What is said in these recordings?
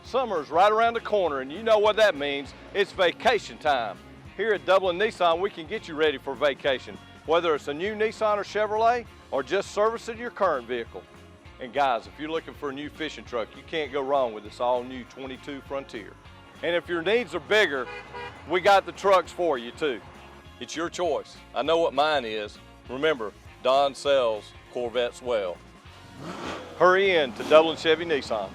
Summer is right around the corner, and you know what that means. It's vacation time. Here at Dublin Nissan, we can get you ready for vacation, whether it's a new Nissan or Chevrolet or just servicing your current vehicle. And guys, if you're looking for a new fishing truck, you can't go wrong with this all-new 22 Frontier. And if your needs are bigger, we got the trucks for you too. It's your choice. I know what mine is. Remember, Don sells Corvettes well. Hurry in to Dublin Chevy Nissan.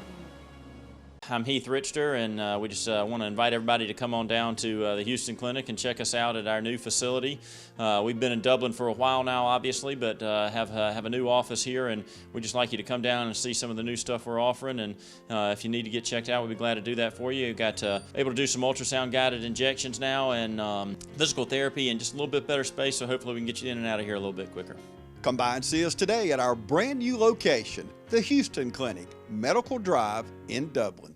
I'm Heath Richter, and we just want to invite everybody to come on down to the Houston Clinic and check us out at our new facility. We've been in Dublin for a while now, obviously, but have a new office here, and we'd just like you to come down and see some of the new stuff we're offering. And if you need to get checked out, we'd be glad to do that for you. We've got able to do some ultrasound-guided injections now, and physical therapy, and just a little bit better space, so hopefully we can get you in and out of here a little bit quicker. Come by and see us today at our brand new location, the Houston Clinic, Medical Drive in Dublin.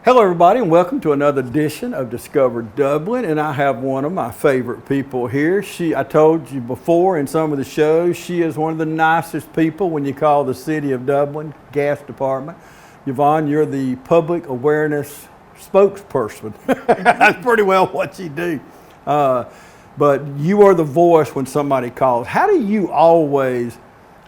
Hello everybody, and welcome to another edition of Discover Dublin, and I have one of my favorite people here. I told you before in some of the shows, she is one of the nicest people when you call the City of Dublin Gas Department. Yvonne, you're the public awareness spokesperson. That's pretty well what you do. But you are the voice when somebody calls. How do you always,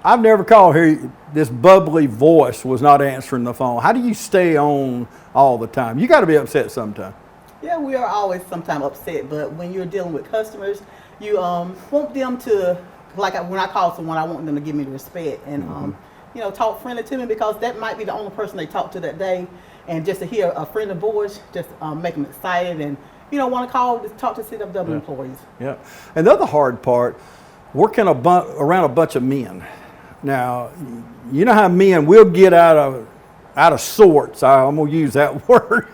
I've never called here, this bubbly voice was not answering the phone. How do you stay on all the time? You got to be upset sometime. Yeah, we are always sometimes upset, but when you're dealing with customers, you want them to, when I call someone, I want them to give me the respect and talk friendly to me, because that might be the only person they talk to that day, and just to hear a friendly voice just make them excited and want to call to talk to City of Dublin employees. Yeah, and the other hard part, working around a bunch of men. Now, you know how men will get out of sorts. I'm going to use that word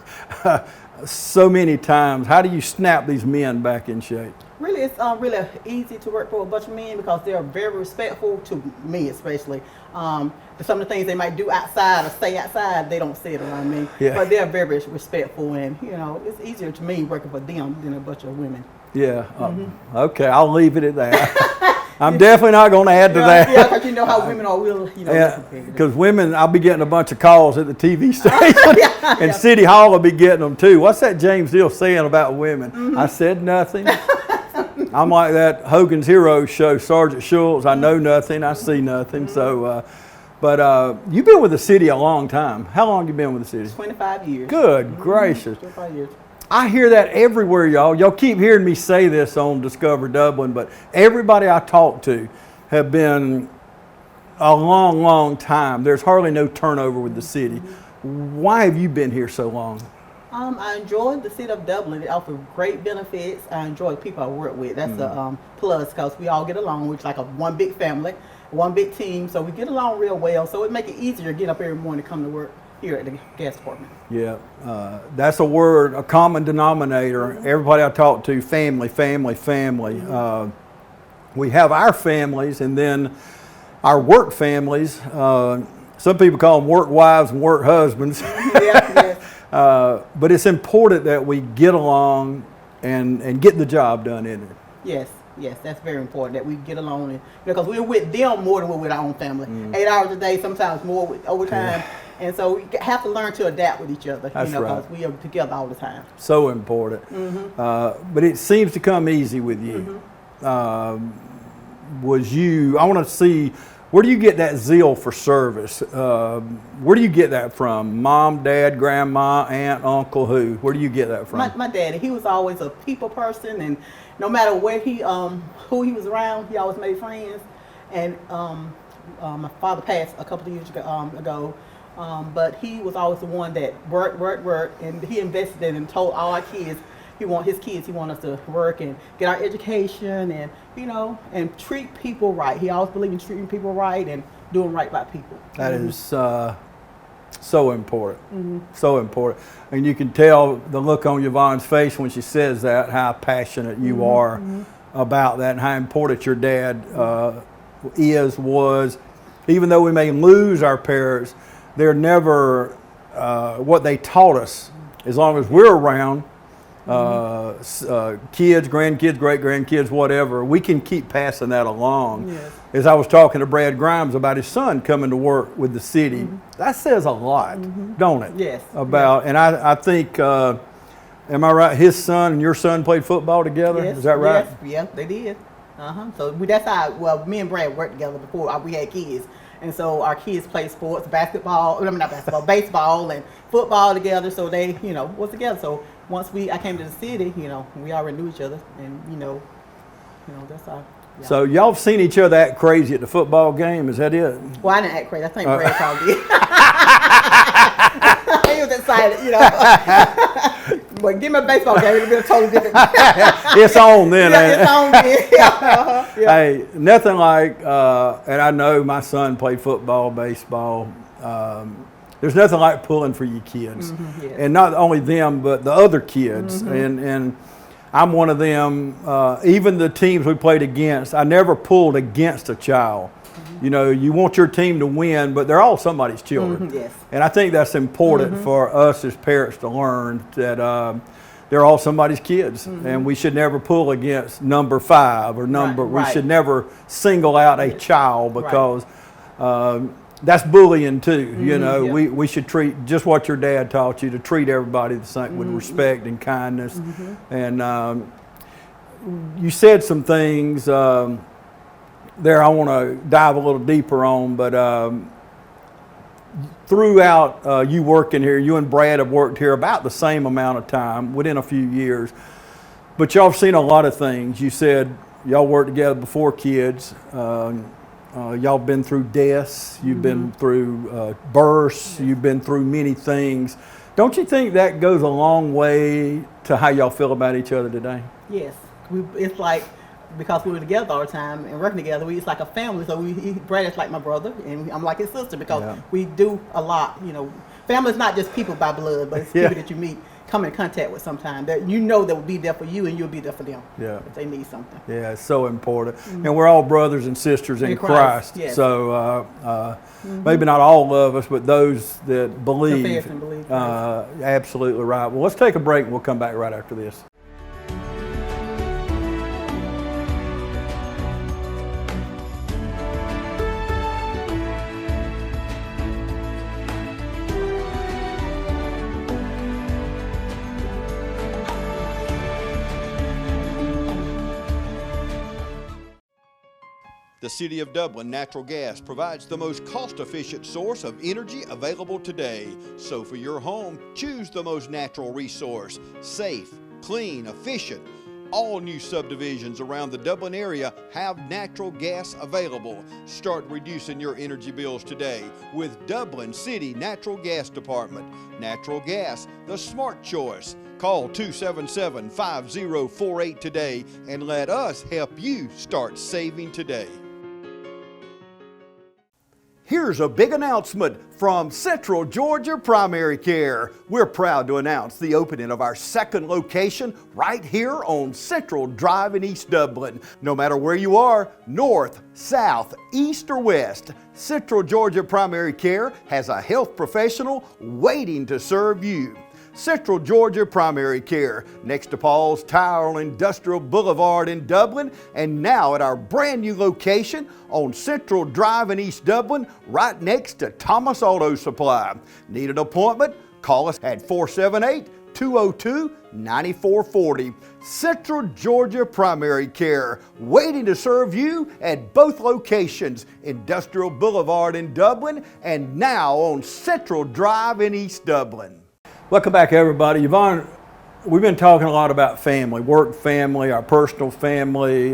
so many times. How do you snap these men back in shape? Really, it's really easy to work for a bunch of men because they're very respectful to me, especially. Some of the things they might do outside or say outside, they don't say it around me. Yeah. But they're very respectful, and it's easier to me working for them than a bunch of women. Yeah. Okay, I'll leave it at that. I'm definitely not going to add to that. Yeah, because you know how women are, because women, I'll be getting a bunch of calls at the TV station, and City Hall will be getting them too. What's that James Deal saying about women? I said nothing. I'm like that Hogan's Heroes show, Sergeant Schultz. I know nothing, I see nothing. So, but you've been with the city a long time. How long have you been with the city? 25 years. Good gracious. 25 years. I hear that everywhere, y'all. Y'all keep hearing me say this on Discover Dublin, but everybody I talk to have been a long, long time. There's hardly no turnover with the city. Why have you been here so long? I enjoy the City of Dublin. It offers great benefits. I enjoy the people I work with. That's a plus, because we all get along. We're like one big family, one big team, so we get along real well. So it makes it easier to get up every morning to come to work here at the gas department. Yeah, that's a word, a common denominator. Everybody I talk to, family, family, family. We have our families and then our work families. Some people call them work wives and work husbands. But it's important that we get along and get the job done, isn't it? Yes, that's very important that we get along, because we're with them more than we're with our own family. 8 hours a day, sometimes more with overtime. And so we have to learn to adapt with each other, because we are together all the time. So important. But it seems to come easy with you. I want to see, where do you get that zeal for service? Where do you get that from? Mom, dad, grandma, aunt, uncle, who? Where do you get that from? My daddy, he was always a people person, and no matter where who he was around, he always made friends. And my father passed a couple of years ago. But he was always the one that worked, and he invested in and told all our kids, he want us to work and get our education and, and treat people right. He always believed in treating people right and doing right by people. That is so important, so important. And you can tell the look on Yvonne's face when she says that, how passionate you are about that and how important your dad was. Even though we may lose our parents, they're never what they taught us. As long as we're around, kids, grandkids, great-grandkids, whatever. We can keep passing that along. Yes. As I was talking to Brad Grimes about his son coming to work with the city, that says a lot, don't it? Yes. About, and I think, am I right, his son and your son played football together? Yes. Is that right? Yes. Yeah, they did. So that's how, well, me and Brad worked together before we had kids. And so our kids play sports, basketball, not basketball, baseball and football together. So they, was together. So once I came to the city, we already knew each other. And, that's how. Yeah. So y'all have seen each other act crazy at the football game, is that it? Well, I didn't act crazy. I think Brad probably did. He was excited, But give me a baseball game, it'll be a totally different. It's on then, ain't it? It's on then. Yeah. Hey, nothing like, and I know my son played football, baseball. There's nothing like pulling for your kids. Yes. And not only them, but the other kids. And I'm one of them. Even the teams we played against, I never pulled against a child. You want your team to win, but they're all somebody's children. Yes. And I think that's important for us as parents to learn that they're all somebody's kids. And we should never pull against number 5 or number, we should never single out a child because that's bullying too. We should treat just what your dad taught you, to treat everybody the same with respect and kindness. And you said some things there I want to dive a little deeper on, but throughout you working here, you and Brad have worked here about the same amount of time, within a few years, but y'all have seen a lot of things. You said y'all worked together before kids. Y'all been through deaths, you've been through births, you've been through many things. Don't you think that goes a long way to how y'all feel about each other today? Yes. It's like, because we were together all the time and working together, it's like a family. So Brad is like my brother, and I'm like his sister because we do a lot. Family is not just people by blood, but it's people that you meet, come in contact with sometimes that that will be there for you and you'll be there for them if they need something. Yeah, it's so important. And we're all brothers and sisters in Christ. Yes. So maybe not all of us, but those that believe. Confess and believe. Absolutely right. Well, let's take a break and we'll come back right after this. The City of Dublin Natural Gas provides the most cost-efficient source of energy available today. So for your home, choose the most natural resource. Safe, clean, efficient. All new subdivisions around the Dublin area have natural gas available. Start reducing your energy bills today with Dublin City Natural Gas Department. Natural gas, the smart choice. Call 277-5048 today and let us help you start saving today. Here's a big announcement from Central Georgia Primary Care. We're proud to announce the opening of our second location right here on Central Drive in East Dublin. No matter where you are, north, south, east, or west, Central Georgia Primary Care has a health professional waiting to serve you. Central Georgia Primary Care, next to Paul's Tire Industrial Boulevard in Dublin, and now at our brand new location on Central Drive in East Dublin, right next to Thomas Auto Supply. Need an appointment? Call us at 478-202-9440. Central Georgia Primary Care, waiting to serve you at both locations, Industrial Boulevard in Dublin and now on Central Drive in East Dublin. Welcome back, everybody. Yvonne, we've been talking a lot about family, work family, our personal family.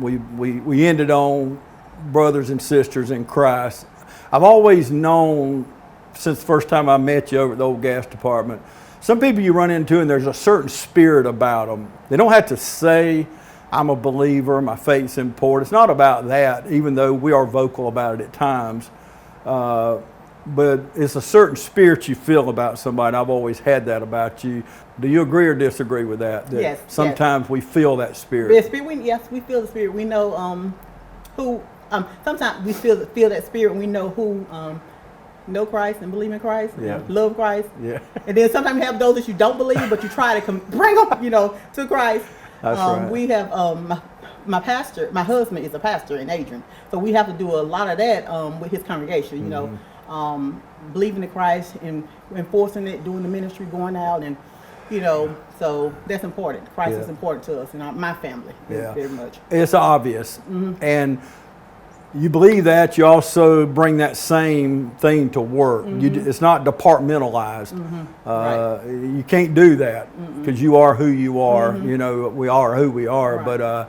We ended on brothers and sisters in Christ. I've always known since the first time I met you over at the old gas department, some people you run into and there's a certain spirit about them. They don't have to say, I'm a believer, my faith's important. It's not about that, even though we are vocal about it at times. But it's a certain spirit you feel about somebody. I've always had that about you. Do you agree or disagree with that? That yes. Sometimes we feel that spirit. Yes, we feel the spirit. We know who. Sometimes we feel that spirit, and we know who know Christ and believe in Christ, Yeah. love Christ. Yeah. And then sometimes you have those that you don't believe, but you try to bring them, to Christ. That's right. We have my pastor. My husband is a pastor in Adrian, so we have to do a lot of that with his congregation. Believing in Christ and enforcing it, doing the ministry, going out, and so that's important. Christ is important to us and my family very much. It's obvious, and you believe that. You also bring that same thing to work. It's not departmentalized. Right. You can't do that because you are who you are. We are who we are. Right.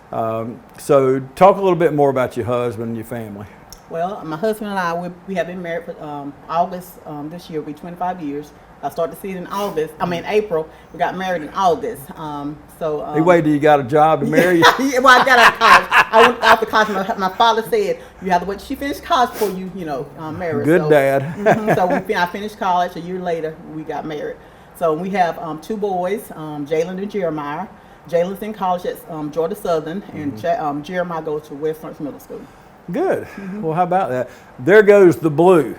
But so talk a little bit more about your husband and your family. Well, my husband and I, we have been married for August this year will be 25 years. I started to see it in April. We got married in August. Hey, wait till you got a job to marry you? Yeah, well, I got out of college. I went out to college. My father said, you have to wait. She finished college before you, marry. Good dad. So I finished college. A year later, we got married. So we have 2 boys, Jalen and Jeremiah. Jalen's in college at Georgia Southern, and Jeremiah goes to West Lawrence Middle School. Good. Well, how about that? There goes the blue.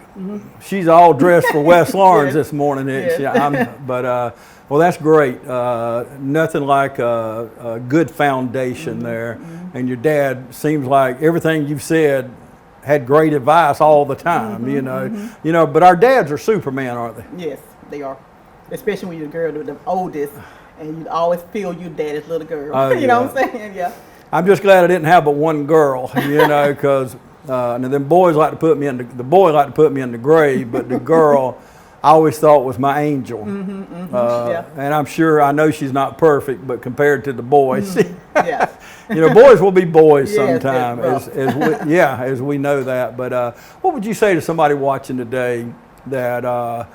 She's all dressed for West Lawrence this morning, isn't she? Well, that's great. Nothing like a good foundation there. And your dad seems like everything you've said had great advice all the time. But our dads are Superman, aren't they? Yes, they are. Especially when you're the girl, the oldest, and you always feel your daddy's little girl. Oh, you know what I'm saying? Yeah. I'm just glad I didn't have but one girl, because now them boys like to put me in the boy like to put me in the grave, but the girl I always thought was my angel. And I know she's not perfect, but compared to the boys, Yes. boys will be boys Yes, sometime, as we know that. But what would you say to somebody watching today that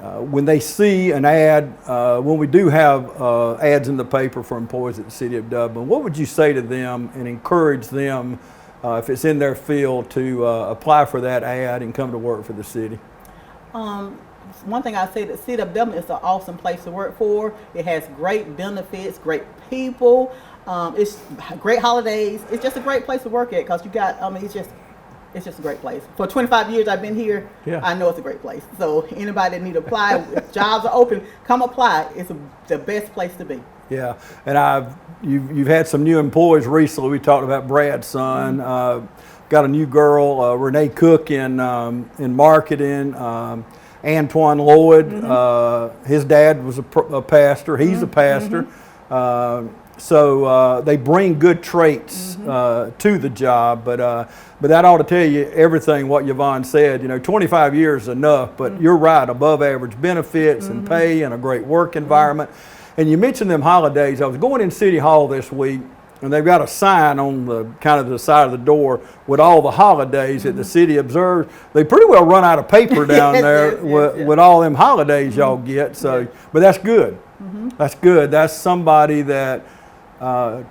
when they see an ad, when we do have ads in the paper for employees at the City of Dublin, what would you say to them and encourage them, if it's in their field, to apply for that ad and come to work for the city? One thing I say, the City of Dublin is an awesome place to work for. It has great benefits, great people. It's great holidays. It's just a great place to work at because you got, it's just a great place. For 25 years I've been here, I know it's a great place. So anybody that need to apply, if jobs are open, come apply. It's the best place to be. Yeah, and you've had some new employees recently. We talked about Brad's son. Got a new girl, Renee Cook in marketing. Antoine Lloyd, his dad was a pastor. He's a pastor. So they bring good traits to the job, but that ought to tell you everything what Yvonne said. 25 years is enough, but you're right, above average benefits and pay and a great work environment. And you mentioned them holidays. I was going in City Hall this week, and they've got a sign on the side of the door with all the holidays that the city observes. They pretty well run out of paper down there with all them holidays y'all get. So, but that's good. That's good. That's somebody that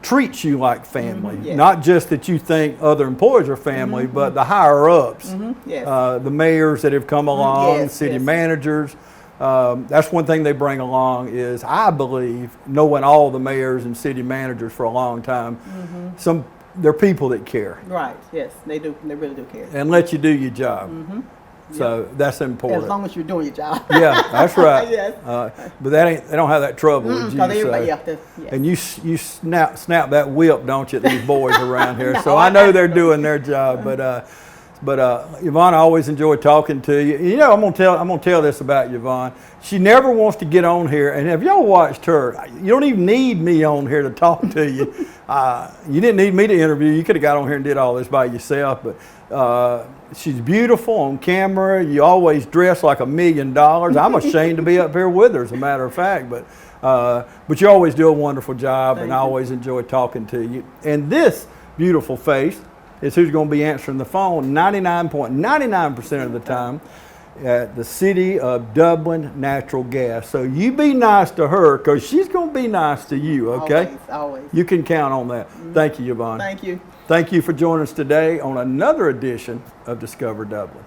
treats you like family. Not just that you think other employees are family, but the higher ups, the mayors that have come along, city managers. That's one thing they bring along is, I believe, knowing all the mayors and city managers for a long time, they're people that care. Right, yes, they do. They really do care. And let you do your job. So that's important. As long as you're doing your job. Yeah, that's right. Yes. But they don't have that trouble with you. And you snap that whip, don't you, at these boys around here. No, so I know they're doing their job. But Yvonne, I always enjoy talking to you. I'm gonna tell this about Yvonne. She never wants to get on here. And have y'all watched her? You don't even need me on here to talk to you. You didn't need me to interview. You could have got on here and did all this by yourself. But she's beautiful on camera. You always dress like $1 million. I'm ashamed to be up here with her, as a matter of fact. But you always do a wonderful job, and I always enjoy talking to you. And this beautiful face is who's going to be answering the phone 99.99% of the time at the City of Dublin Natural Gas. So you be nice to her, because she's going to be nice to you, okay? Always. You can count on that. Thank you, Yvonne. Thank you. Thank you for joining us today on another edition of Discover Dublin.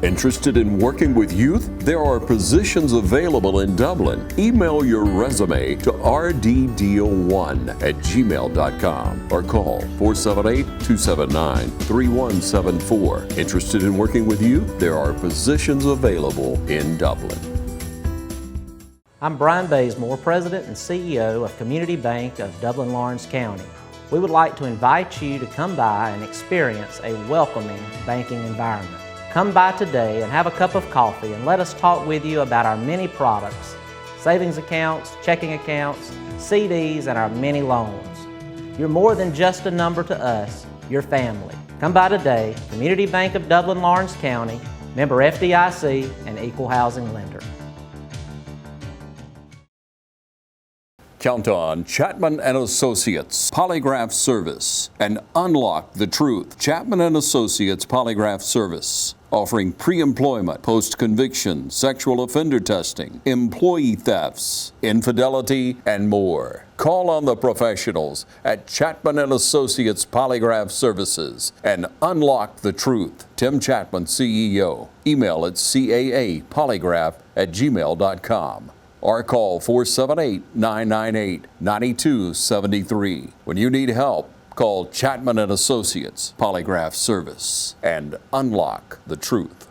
Interested in working with youth? There are positions available in Dublin. Email your resume to rddeal1@gmail.com or call 478-279-3174. Interested in working with youth? There are positions available in Dublin. I'm Brian Bazemore, President and CEO of Community Bank of Dublin Lawrence County. We would like to invite you to come by and experience a welcoming banking environment. Come by today and have a cup of coffee and let us talk with you about our many products, savings accounts, checking accounts, CDs, and our many loans. You're more than just a number to us, you're family. Come by today, Community Bank of Dublin Lawrence County, member FDIC and equal housing lender. Count on Chapman & Associates Polygraph Service and unlock the truth. Chapman & Associates Polygraph Service, offering pre-employment, post-conviction, sexual offender testing, employee thefts, infidelity, and more. Call on the professionals at Chapman & Associates Polygraph Services and unlock the truth. Tim Chapman, CEO. Email at caapolygraph@gmail.com. or call 478-998-9273. When you need help, call Chapman & Associates Polygraph Service and unlock the truth.